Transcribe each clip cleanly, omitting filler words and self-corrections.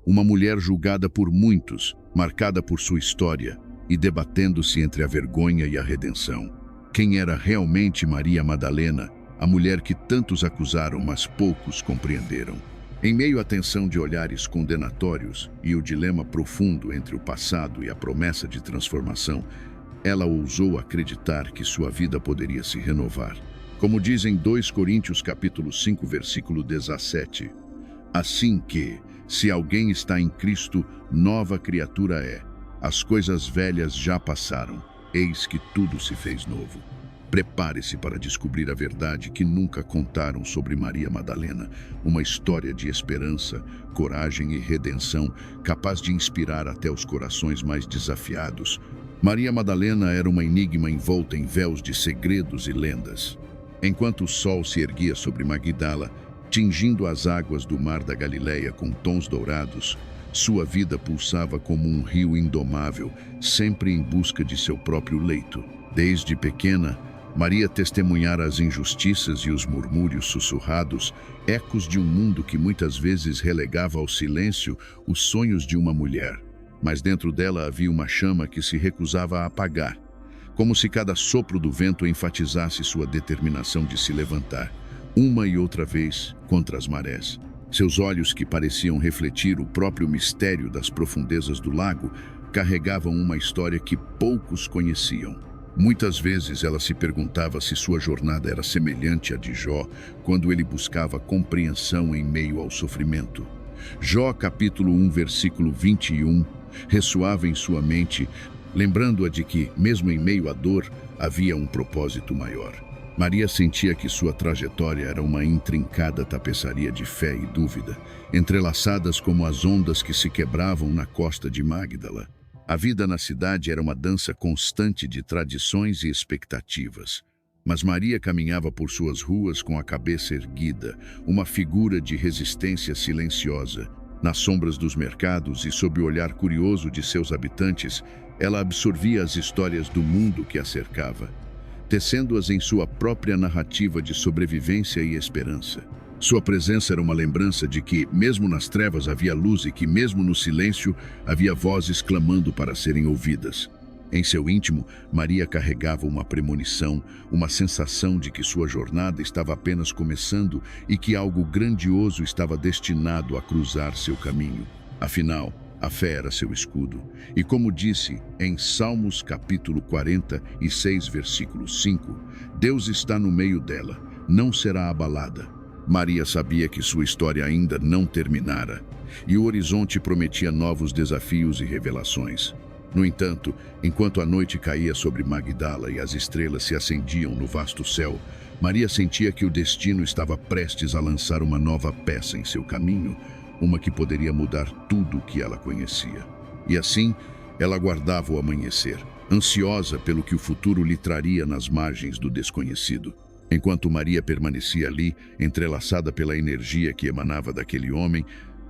uma mulher julgada por muitos, marcada por sua história e debatendo-se entre a vergonha e a redenção. Quem era realmente Maria Madalena, a mulher que tantos acusaram, mas poucos compreenderam? Em meio à tensão de olhares condenatórios e o dilema profundo entre o passado e a promessa de transformação, ela ousou acreditar que sua vida poderia se renovar. Como diz em 2 Coríntios capítulo 5, versículo 17, assim que, se alguém está em Cristo, nova criatura é. As coisas velhas já passaram, eis que tudo se fez novo. Prepare-se para descobrir a verdade que nunca contaram sobre Maria Madalena, uma história de esperança, coragem e redenção, capaz de inspirar até os corações mais desafiados. Maria Madalena era uma enigma envolta em véus de segredos e lendas. Enquanto o sol se erguia sobre Magdala, tingindo as águas do mar da Galileia com tons dourados, sua vida pulsava como um rio indomável, sempre em busca de seu próprio leito. Desde pequena, Maria testemunhara as injustiças e os murmúrios sussurrados, ecos de um mundo que muitas vezes relegava ao silêncio os sonhos de uma mulher. Mas dentro dela havia uma chama que se recusava a apagar, como se cada sopro do vento enfatizasse sua determinação de se levantar, uma e outra vez, contra as marés. Seus olhos, que pareciam refletir o próprio mistério das profundezas do lago, carregavam uma história que poucos conheciam. Muitas vezes ela se perguntava se sua jornada era semelhante à de Jó, quando ele buscava compreensão em meio ao sofrimento. Jó capítulo 1, versículo 21, ressoava em sua mente, lembrando-a de que, mesmo em meio à dor, havia um propósito maior. Maria sentia que sua trajetória era uma intrincada tapeçaria de fé e dúvida, entrelaçadas como as ondas que se quebravam na costa de Magdala. A vida na cidade era uma dança constante de tradições e expectativas. Mas Maria caminhava por suas ruas com a cabeça erguida, uma figura de resistência silenciosa. Nas sombras dos mercados e sob o olhar curioso de seus habitantes, ela absorvia as histórias do mundo que a cercava, tecendo-as em sua própria narrativa de sobrevivência e esperança. Sua presença era uma lembrança de que, mesmo nas trevas, havia luz e que, mesmo no silêncio, havia vozes clamando para serem ouvidas. Em seu íntimo, Maria carregava uma premonição, uma sensação de que sua jornada estava apenas começando e que algo grandioso estava destinado a cruzar seu caminho. Afinal, a fé era seu escudo. E como disse em Salmos capítulo 46, versículo 5, Deus está no meio dela, não será abalada. Maria sabia que sua história ainda não terminara, e o horizonte prometia novos desafios e revelações. No entanto, enquanto a noite caía sobre Magdala e as estrelas se acendiam no vasto céu, Maria sentia que o destino estava prestes a lançar uma nova peça em seu caminho, uma que poderia mudar tudo o que ela conhecia. E assim, ela aguardava o amanhecer, ansiosa pelo que o futuro lhe traria nas margens do desconhecido. Enquanto Maria permanecia ali, entrelaçada pela energia que emanava daquele homem,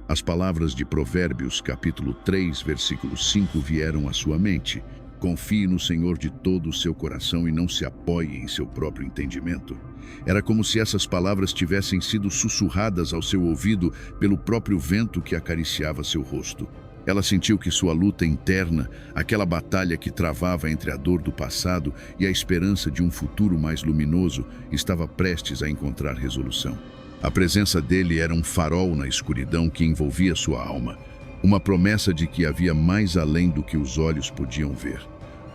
as palavras de Provérbios, capítulo 3, versículo 5, vieram à sua mente. Confie no Senhor de todo o seu coração e não se apoie em seu próprio entendimento. Era como se essas palavras tivessem sido sussurradas ao seu ouvido pelo próprio vento que acariciava seu rosto. Ela sentiu que sua luta interna, aquela batalha que travava entre a dor do passado e a esperança de um futuro mais luminoso, estava prestes a encontrar resolução. A presença dele era um farol na escuridão que envolvia sua alma, uma promessa de que havia mais além do que os olhos podiam ver,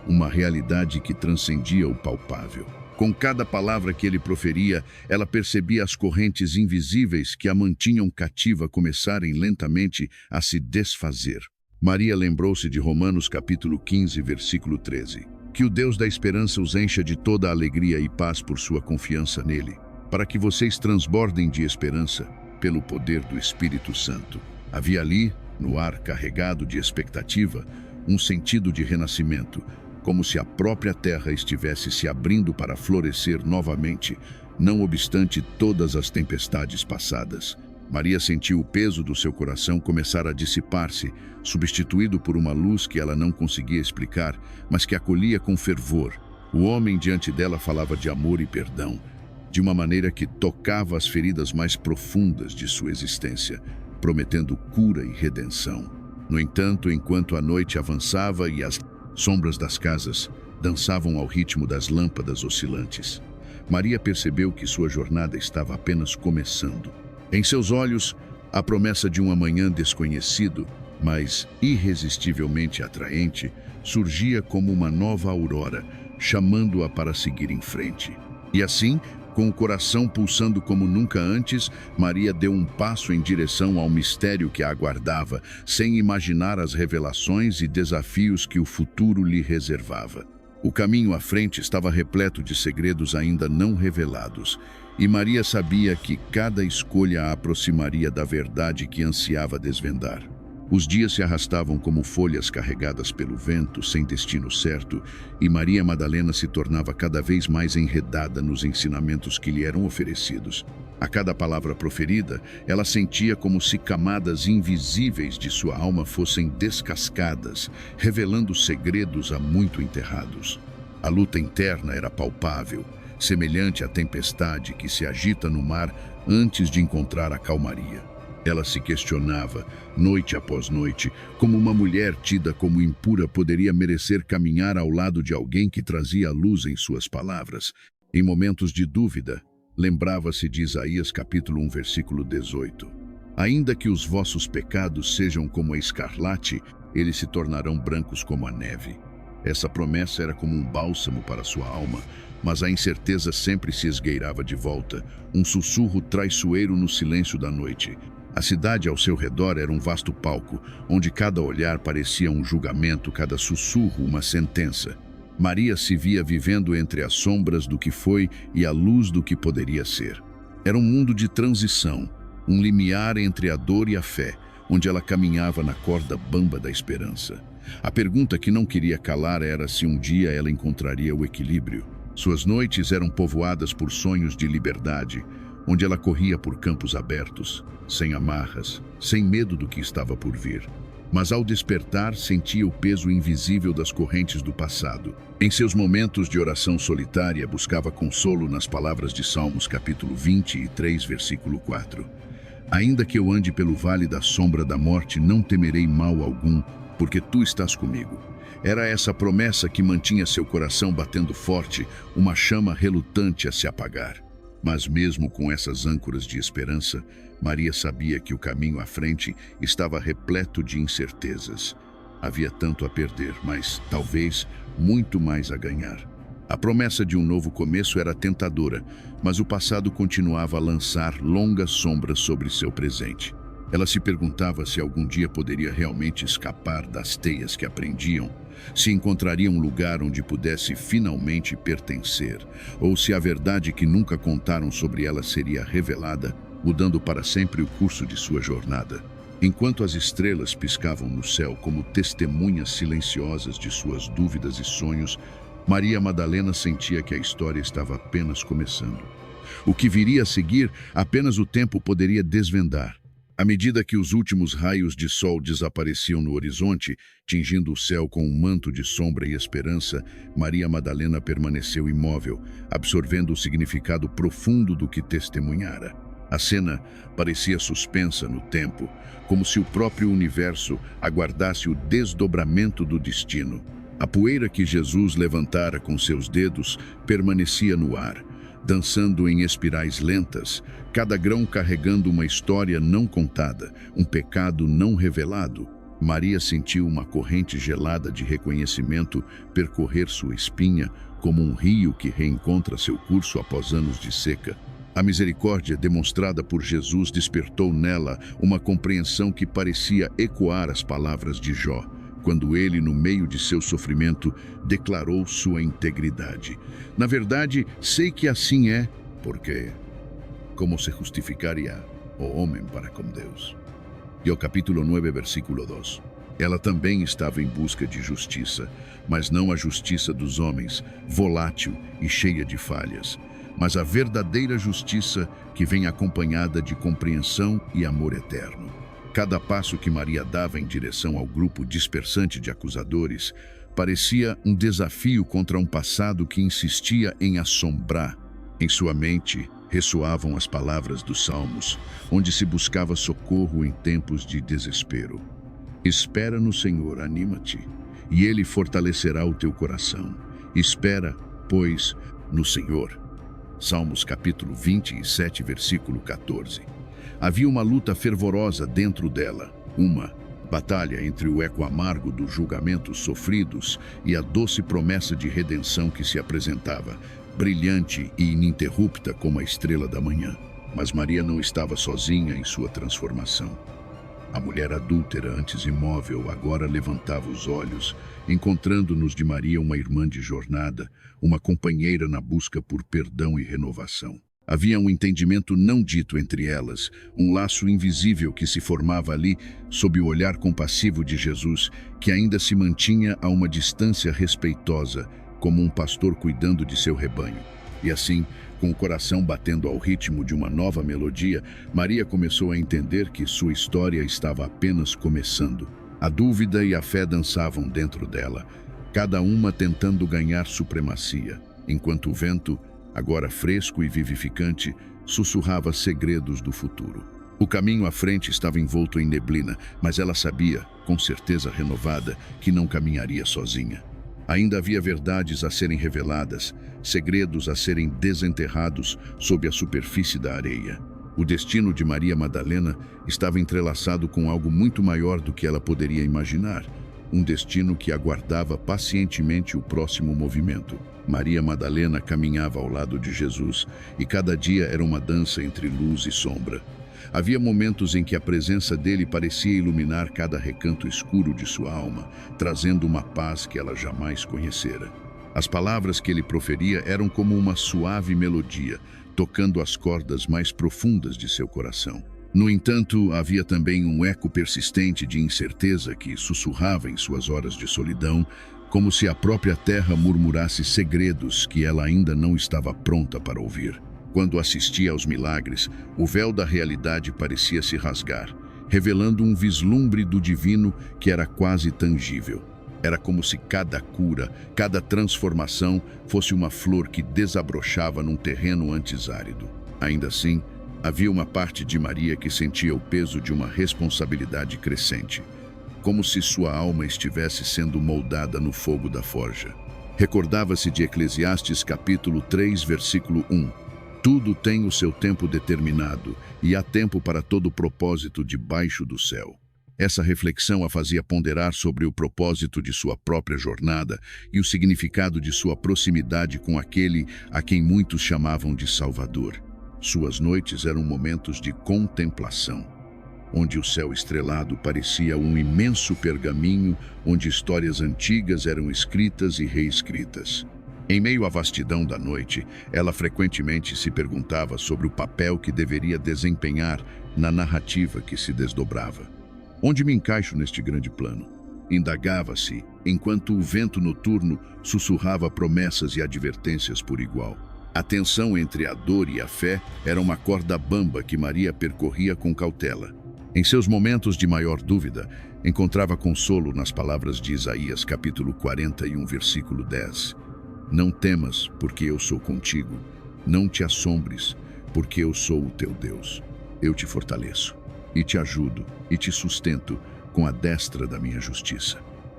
uma realidade que transcendia o palpável. Com cada palavra que ele proferia, ela percebia as correntes invisíveis que a mantinham cativa começarem lentamente a se desfazer. Maria lembrou-se de Romanos capítulo 15, versículo 13. Que o Deus da esperança os encha de toda a alegria e paz por sua confiança nele, para que vocês transbordem de esperança pelo poder do Espírito Santo. Havia ali, no ar carregado de expectativa, um sentido de renascimento, como se a própria terra estivesse se abrindo para florescer novamente, não obstante todas as tempestades passadas. Maria sentiu o peso do seu coração começar a dissipar-se, substituído por uma luz que ela não conseguia explicar, mas que acolhia com fervor. O homem diante dela falava de amor e perdão, de uma maneira que tocava as feridas mais profundas de sua existência. prometendo cura e redenção. No entanto, enquanto a noite avançava e as sombras das casas dançavam ao ritmo das lâmpadas oscilantes, Maria percebeu que sua jornada estava apenas começando. Em seus olhos, a promessa de um amanhã desconhecido, mas irresistivelmente atraente, surgia como uma nova aurora, chamando-a para seguir em frente. E assim, com o coração pulsando como nunca antes, Maria deu um passo em direção ao mistério que a aguardava, sem imaginar as revelações e desafios que o futuro lhe reservava. O caminho à frente estava repleto de segredos ainda não revelados, e Maria sabia que cada escolha a aproximaria da verdade que ansiava desvendar. Os dias se arrastavam como folhas carregadas pelo vento, sem destino certo, e Maria Madalena se tornava cada vez mais enredada nos ensinamentos que lhe eram oferecidos. A cada palavra proferida, ela sentia como se camadas invisíveis de sua alma fossem descascadas, revelando segredos há muito enterrados. A luta interna era palpável, semelhante à tempestade que se agita no mar antes de encontrar a calmaria. Ela se questionava, noite após noite, como uma mulher tida como impura poderia merecer caminhar ao lado de alguém que trazia a luz em suas palavras. Em momentos de dúvida, lembrava-se de Isaías capítulo 1, versículo 18. Ainda que os vossos pecados sejam como a escarlate, eles se tornarão brancos como a neve. Essa promessa era como um bálsamo para sua alma, mas a incerteza sempre se esgueirava de volta, um sussurro traiçoeiro no silêncio da noite. A cidade ao seu redor era um vasto palco, onde cada olhar parecia um julgamento, cada sussurro uma sentença. Maria se via vivendo entre as sombras do que foi e a luz do que poderia ser. Era um mundo de transição, um limiar entre a dor e a fé, onde ela caminhava na corda bamba da esperança. A pergunta que não queria calar era se um dia ela encontraria o equilíbrio. Suas noites eram povoadas por sonhos de liberdade, onde ela corria por campos abertos, sem amarras, sem medo do que estava por vir. Mas ao despertar, sentia o peso invisível das correntes do passado. Em seus momentos de oração solitária, buscava consolo nas palavras de Salmos capítulo 23, versículo 4. Ainda que eu ande pelo vale da sombra da morte, não temerei mal algum, porque tu estás comigo. Era essa promessa que mantinha seu coração batendo forte, uma chama relutante a se apagar. Mas mesmo com essas âncoras de esperança, Maria sabia que o caminho à frente estava repleto de incertezas. Havia tanto a perder, mas, talvez, muito mais a ganhar. A promessa de um novo começo era tentadora, mas o passado continuava a lançar longas sombras sobre seu presente. Ela se perguntava se algum dia poderia realmente escapar das teias que a prendiam, se encontraria um lugar onde pudesse finalmente pertencer, ou se a verdade que nunca contaram sobre ela seria revelada, mudando para sempre o curso de sua jornada. Enquanto as estrelas piscavam no céu como testemunhas silenciosas de suas dúvidas e sonhos, Maria Madalena sentia que a história estava apenas começando. O que viria a seguir, apenas o tempo poderia desvendar. À medida que os últimos raios de sol desapareciam no horizonte, tingindo o céu com um manto de sombra e esperança, Maria Madalena permaneceu imóvel, absorvendo o significado profundo do que testemunhara. A cena parecia suspensa no tempo, como se o próprio universo aguardasse o desdobramento do destino. A poeira que Jesus levantara com seus dedos permanecia no ar, dançando em espirais lentas, cada grão carregando uma história não contada, um pecado não revelado. Maria sentiu uma corrente gelada de reconhecimento percorrer sua espinha, como um rio que reencontra seu curso após anos de seca. A misericórdia demonstrada por Jesus despertou nela uma compreensão que parecia ecoar as palavras de Jó, quando ele, no meio de seu sofrimento, declarou sua integridade. Na verdade, sei que assim é, porque como se justificaria o homem para com Deus? E o capítulo 9, versículo 2. Ela também estava em busca de justiça, mas não a justiça dos homens, volátil e cheia de falhas, mas a verdadeira justiça que vem acompanhada de compreensão e amor eterno. Cada passo que Maria dava em direção ao grupo dispersante de acusadores parecia um desafio contra um passado que insistia em assombrar. Em sua mente, ressoavam as palavras dos Salmos, onde se buscava socorro em tempos de desespero. Espera no Senhor, anima-te, e Ele fortalecerá o teu coração. Espera, pois, no Senhor. Salmos capítulo 27, versículo 14. Havia uma luta fervorosa dentro dela, uma batalha entre o eco amargo dos julgamentos sofridos e a doce promessa de redenção que se apresentava, brilhante e ininterrupta como a estrela da manhã. Mas Maria não estava sozinha em sua transformação. A mulher adúltera, antes imóvel, agora levantava os olhos, encontrando-nos de Maria uma irmã de jornada, uma companheira na busca por perdão e renovação. Havia um entendimento não dito entre elas, um laço invisível que se formava ali sob o olhar compassivo de Jesus, que ainda se mantinha a uma distância respeitosa, como um pastor cuidando de seu rebanho. E assim, com o coração batendo ao ritmo de uma nova melodia, Maria começou a entender que sua história estava apenas começando. A dúvida e a fé dançavam dentro dela, cada uma tentando ganhar supremacia, enquanto o vento, agora fresco e vivificante, sussurrava segredos do futuro. O caminho à frente estava envolto em neblina, mas ela sabia, com certeza renovada, que não caminharia sozinha. Ainda havia verdades a serem reveladas, segredos a serem desenterrados sob a superfície da areia. O destino de Maria Madalena estava entrelaçado com algo muito maior do que ela poderia imaginar, um destino que aguardava pacientemente o próximo movimento. Maria Madalena caminhava ao lado de Jesus, e cada dia era uma dança entre luz e sombra. Havia momentos em que a presença dele parecia iluminar cada recanto escuro de sua alma, trazendo uma paz que ela jamais conhecera. As palavras que ele proferia eram como uma suave melodia, tocando as cordas mais profundas de seu coração. No entanto, havia também um eco persistente de incerteza que sussurrava em suas horas de solidão, como se a própria terra murmurasse segredos que ela ainda não estava pronta para ouvir. Quando assistia aos milagres, o véu da realidade parecia se rasgar, revelando um vislumbre do divino que era quase tangível. Era como se cada cura, cada transformação fosse uma flor que desabrochava num terreno antes árido. Ainda assim, havia uma parte de Maria que sentia o peso de uma responsabilidade crescente, como se sua alma estivesse sendo moldada no fogo da forja. Recordava-se de Eclesiastes capítulo 3, versículo 1. Tudo tem o seu tempo determinado, e há tempo para todo propósito debaixo do céu. Essa reflexão a fazia ponderar sobre o propósito de sua própria jornada e o significado de sua proximidade com aquele a quem muitos chamavam de Salvador. Suas noites eram momentos de contemplação, onde o céu estrelado parecia um imenso pergaminho onde histórias antigas eram escritas e reescritas. Em meio à vastidão da noite, ela frequentemente se perguntava sobre o papel que deveria desempenhar na narrativa que se desdobrava. Onde me encaixo neste grande plano? Indagava-se, enquanto o vento noturno sussurrava promessas e advertências por igual. A tensão entre a dor e a fé era uma corda bamba que Maria percorria com cautela. Em seus momentos de maior dúvida, encontrava consolo nas palavras de Isaías, capítulo 41, versículo 10. Não temas, porque eu sou contigo. Não te assombres, porque eu sou o teu Deus. Eu te fortaleço, e te ajudo, e te sustento com a destra da minha justiça.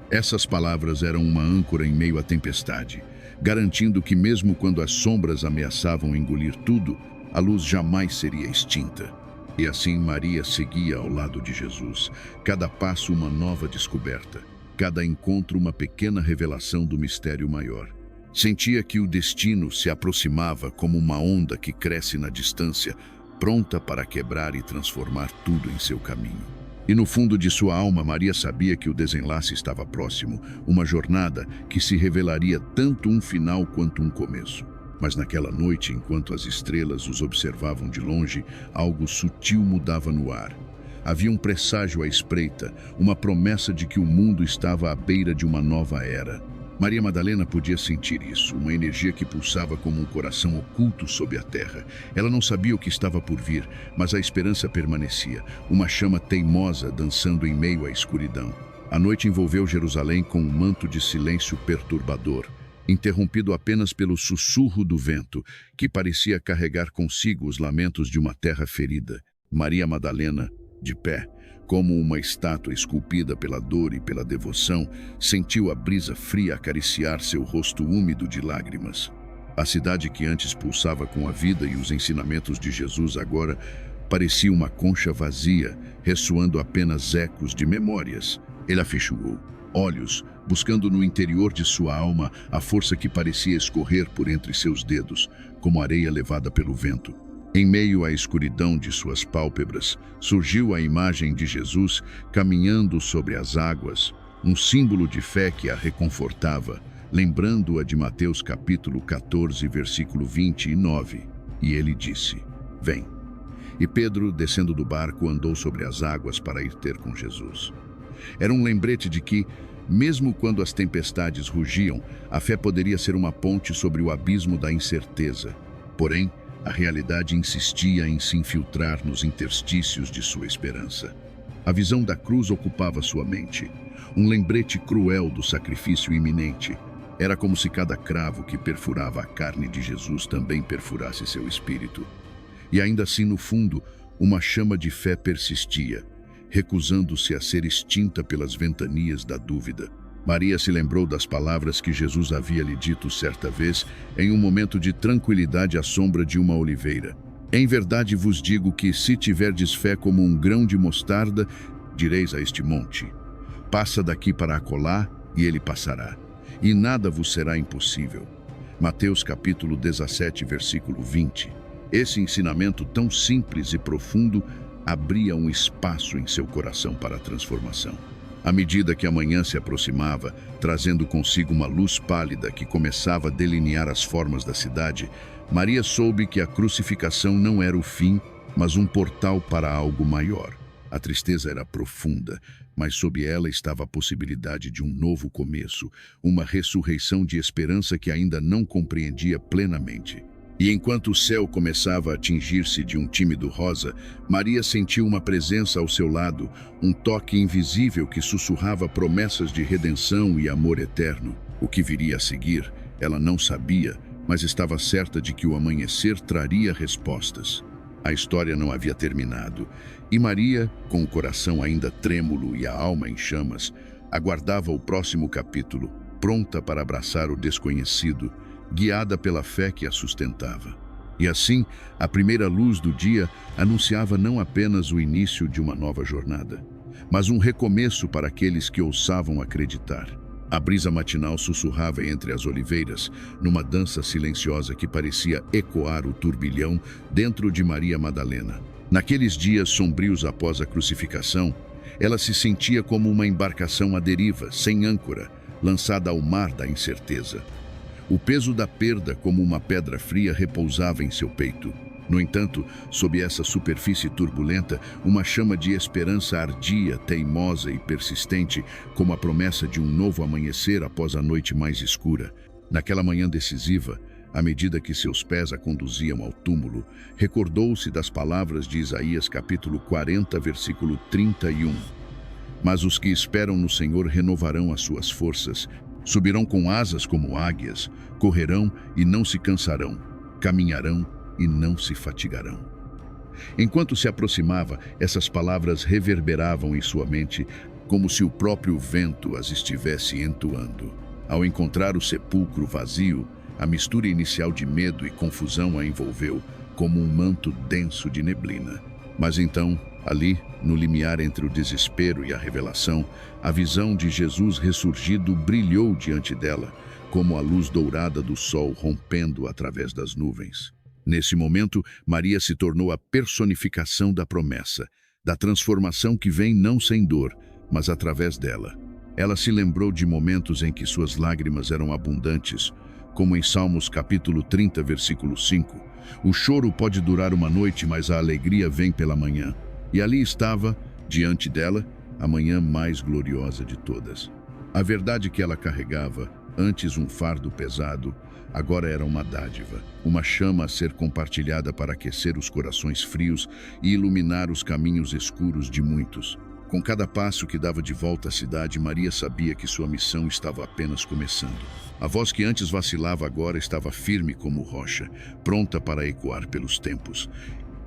Essas palavras eram uma âncora em meio à tempestade, garantindo que mesmo quando as sombras ameaçavam engolir tudo, a luz jamais seria extinta. E assim Maria seguia ao lado de Jesus, cada passo uma nova descoberta, cada encontro uma pequena revelação do mistério maior. Sentia que o destino se aproximava como uma onda que cresce na distância, pronta para quebrar e transformar tudo em seu caminho. E no fundo de sua alma, Maria sabia que o desenlace estava próximo, uma jornada que se revelaria tanto um final quanto um começo. Mas naquela noite, enquanto as estrelas os observavam de longe, algo sutil mudava no ar. Havia um presságio à espreita, uma promessa de que o mundo estava à beira de uma nova era. Maria Madalena podia sentir isso, uma energia que pulsava como um coração oculto sob a terra. Ela não sabia o que estava por vir, mas a esperança permanecia, uma chama teimosa dançando em meio à escuridão. A noite envolveu Jerusalém com um manto de silêncio perturbador. interrompido apenas pelo sussurro do vento, que parecia carregar consigo os lamentos de uma terra ferida. Maria Madalena, de pé, como uma estátua esculpida pela dor e pela devoção, sentiu a brisa fria acariciar seu rosto úmido de lágrimas. A cidade que antes pulsava com a vida e os ensinamentos de Jesus agora parecia uma concha vazia, ressoando apenas ecos de memórias. Ele afeixou olhos, buscando no interior de sua alma a força que parecia escorrer por entre seus dedos, como areia levada pelo vento. Em meio à escuridão de suas pálpebras, surgiu a imagem de Jesus caminhando sobre as águas, um símbolo de fé que a reconfortava, lembrando-a de Mateus capítulo 14, versículo 29. E ele disse: "Vem." E Pedro, descendo do barco, andou sobre as águas para ir ter com Jesus. Era um lembrete de que, mesmo quando as tempestades rugiam, a fé poderia ser uma ponte sobre o abismo da incerteza. Porém, a realidade insistia em se infiltrar nos interstícios de sua esperança. A visão da cruz ocupava sua mente, um lembrete cruel do sacrifício iminente. Era como se cada cravo que perfurava a carne de Jesus também perfurasse seu espírito. E ainda assim, no fundo, uma chama de fé persistia, recusando-se a ser extinta pelas ventanias da dúvida. Maria se lembrou das palavras que Jesus havia lhe dito certa vez, em um momento de tranquilidade à sombra de uma oliveira. "Em verdade vos digo que, se tiverdes fé como um grão de mostarda, direis a este monte: passa daqui para acolá, e ele passará, e nada vos será impossível." Mateus capítulo 17, versículo 20. Esse ensinamento tão simples e profundo abria um espaço em seu coração para a transformação. À medida que a manhã se aproximava, trazendo consigo uma luz pálida que começava a delinear as formas da cidade, Maria soube que a crucificação não era o fim, mas um portal para algo maior. A tristeza era profunda, mas sob ela estava a possibilidade de um novo começo, uma ressurreição de esperança que ainda não compreendia plenamente. E enquanto o céu começava a tingir-se de um tímido rosa, Maria sentiu uma presença ao seu lado, um toque invisível que sussurrava promessas de redenção e amor eterno. O que viria a seguir, ela não sabia, mas estava certa de que o amanhecer traria respostas. A história não havia terminado, e Maria, com o coração ainda trêmulo e a alma em chamas, aguardava o próximo capítulo, pronta para abraçar o desconhecido, guiada pela fé que a sustentava. E assim, a primeira luz do dia anunciava não apenas o início de uma nova jornada, mas um recomeço para aqueles que ousavam acreditar. A brisa matinal sussurrava entre as oliveiras, numa dança silenciosa que parecia ecoar o turbilhão dentro de Maria Madalena. Naqueles dias sombrios após a crucificação, ela se sentia como uma embarcação à deriva, sem âncora, lançada ao mar da incerteza. O peso da perda, como uma pedra fria, repousava em seu peito. No entanto, sob essa superfície turbulenta, uma chama de esperança ardia, teimosa e persistente, como a promessa de um novo amanhecer após a noite mais escura. Naquela manhã decisiva, à medida que seus pés a conduziam ao túmulo, recordou-se das palavras de Isaías capítulo 40, versículo 31. "Mas os que esperam no Senhor renovarão as suas forças, subirão com asas como águias, correrão e não se cansarão, caminharão e não se fatigarão." Enquanto se aproximava, essas palavras reverberavam em sua mente, como se o próprio vento as estivesse entoando. Ao encontrar o sepulcro vazio, a mistura inicial de medo e confusão a envolveu, como um manto denso de neblina. Mas então, ali, no limiar entre o desespero e a revelação, a visão de Jesus ressurgido brilhou diante dela, como a luz dourada do sol rompendo através das nuvens. Nesse momento, Maria se tornou a personificação da promessa, da transformação que vem não sem dor, mas através dela. Ela se lembrou de momentos em que suas lágrimas eram abundantes, como em Salmos capítulo 30, versículo 5. "O choro pode durar uma noite, mas a alegria vem pela manhã." E ali estava, diante dela, a manhã mais gloriosa de todas. A verdade que ela carregava, antes um fardo pesado, agora era uma dádiva, uma chama a ser compartilhada para aquecer os corações frios e iluminar os caminhos escuros de muitos. Com cada passo que dava de volta à cidade, Maria sabia que sua missão estava apenas começando. A voz que antes vacilava agora estava firme como rocha, pronta para ecoar pelos tempos.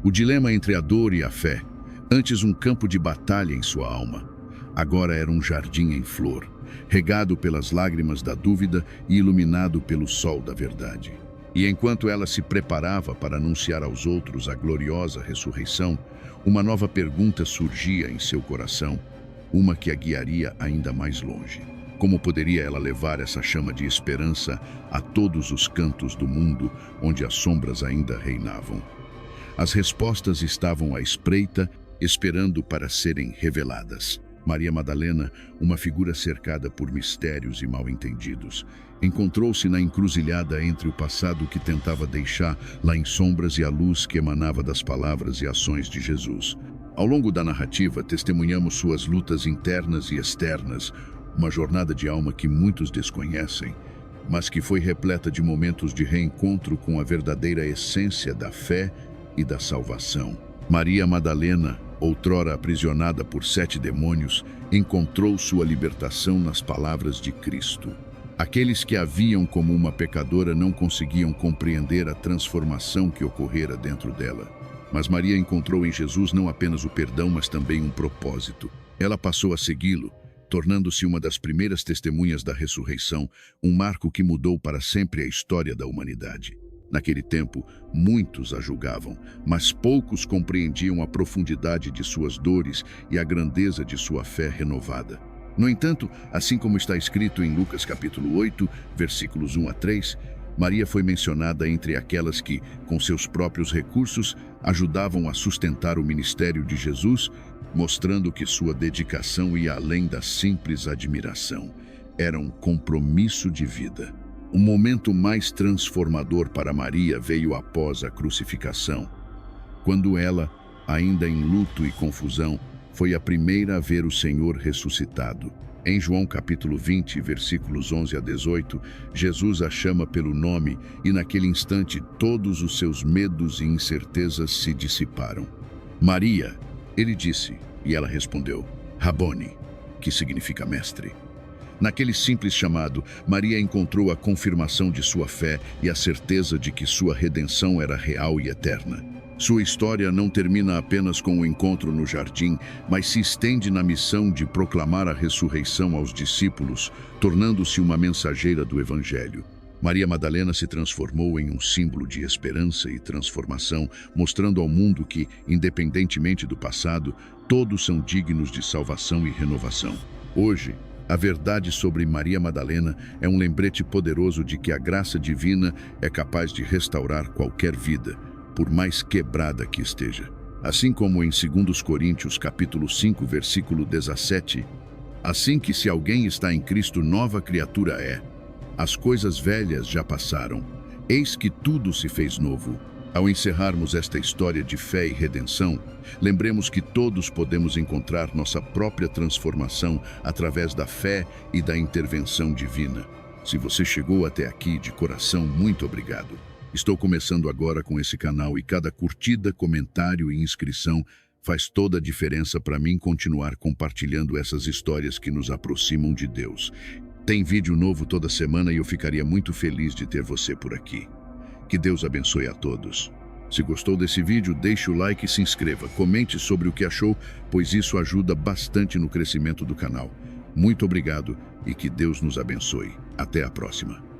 O dilema entre a dor e a fé, antes um campo de batalha em sua alma, agora era um jardim em flor, regado pelas lágrimas da dúvida e iluminado pelo sol da verdade. E enquanto ela se preparava para anunciar aos outros a gloriosa ressurreição, uma nova pergunta surgia em seu coração, uma que a guiaria ainda mais longe. Como poderia ela levar essa chama de esperança a todos os cantos do mundo onde as sombras ainda reinavam? As respostas estavam à espreita, esperando para serem reveladas. Maria Madalena, uma figura cercada por mistérios e mal-entendidos, encontrou-se na encruzilhada entre o passado que tentava deixar lá em sombras e a luz que emanava das palavras e ações de Jesus. Ao longo da narrativa, testemunhamos suas lutas internas e externas, uma jornada de alma que muitos desconhecem, mas que foi repleta de momentos de reencontro com a verdadeira essência da fé e da salvação. Maria Madalena, outrora aprisionada por 7 demônios, encontrou sua libertação nas palavras de Cristo. Aqueles que a viam como uma pecadora não conseguiam compreender a transformação que ocorrera dentro dela. Mas Maria encontrou em Jesus não apenas o perdão, mas também um propósito. Ela passou a segui-lo, tornando-se uma das primeiras testemunhas da ressurreição, um marco que mudou para sempre a história da humanidade. Naquele tempo, muitos a julgavam, mas poucos compreendiam a profundidade de suas dores e a grandeza de sua fé renovada. No entanto, assim como está escrito em Lucas capítulo 8, versículos 1 a 3, Maria foi mencionada entre aquelas que, com seus próprios recursos, ajudavam a sustentar o ministério de Jesus, mostrando que sua dedicação ia além da simples admiração. Era um compromisso de vida. O momento mais transformador para Maria veio após a crucificação, quando ela, ainda em luto e confusão, foi a primeira a ver o Senhor ressuscitado. Em João capítulo 20, versículos 11 a 18, Jesus a chama pelo nome e naquele instante todos os seus medos e incertezas se dissiparam. Maria, ele disse, e ela respondeu, Rabone, que significa mestre. Naquele simples chamado, Maria encontrou a confirmação de sua fé e a certeza de que sua redenção era real e eterna. Sua história não termina apenas com o encontro no jardim, mas se estende na missão de proclamar a ressurreição aos discípulos, tornando-se uma mensageira do Evangelho. Maria Madalena se transformou em um símbolo de esperança e transformação, mostrando ao mundo que, independentemente do passado, todos são dignos de salvação e renovação. Hoje, a verdade sobre Maria Madalena é um lembrete poderoso de que a graça divina é capaz de restaurar qualquer vida, por mais quebrada que esteja. Assim como em 2 Coríntios capítulo 5, versículo 17, assim que se alguém está em Cristo, nova criatura é. As coisas velhas já passaram, eis que tudo se fez novo. Ao encerrarmos esta história de fé e redenção, lembremos que todos podemos encontrar nossa própria transformação através da fé e da intervenção divina. Se você chegou até aqui, de coração, muito obrigado. Estou começando agora com esse canal e cada curtida, comentário e inscrição faz toda a diferença para mim continuar compartilhando essas histórias que nos aproximam de Deus. Tem vídeo novo toda semana e eu ficaria muito feliz de ter você por aqui. Que Deus abençoe a todos. Se gostou desse vídeo, deixe o like e se inscreva. Comente sobre o que achou, pois isso ajuda bastante no crescimento do canal. Muito obrigado e que Deus nos abençoe. Até a próxima.